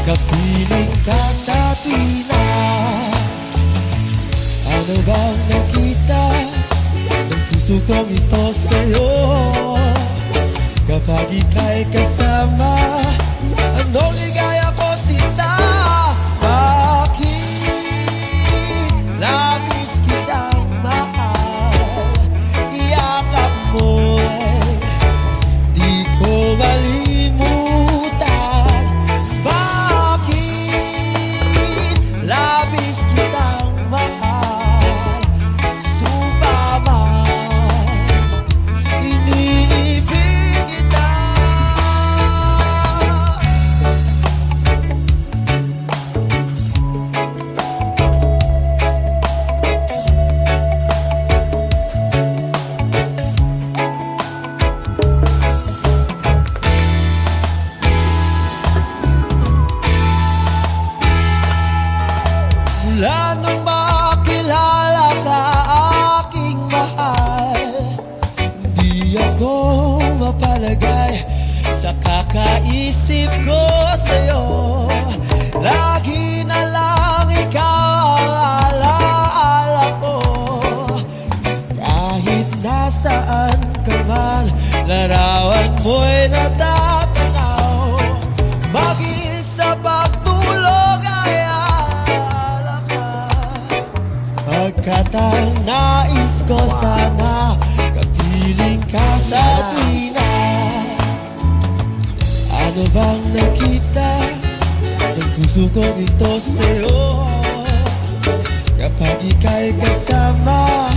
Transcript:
Kapiling ka sa tuwina. Ano bang nakita ng puso kong ito sa'yo? Kapag ika'y kasama, anong ligaya ko sinta? Bakit labis kitang mahal? Iyakap mo'y di ko malimutan. Bakit labis kitang mahal? Sumpa man, iniibig kita. Mula nung makilala ka, aking mahal, di ako mapalagay sa kakaisip ko sa'yo. Lagi na lang ikaw ang alaala ko. Kahit nasaan ka man, larawan mo'y natatanaw. Mag-isa pagtulog ay alaala ka. Pagkat ang nais ko sana, kapiling ka sa tuwina. Ano bang nakita ng puso kong ito sa'yo? Kapag ika'y kasama,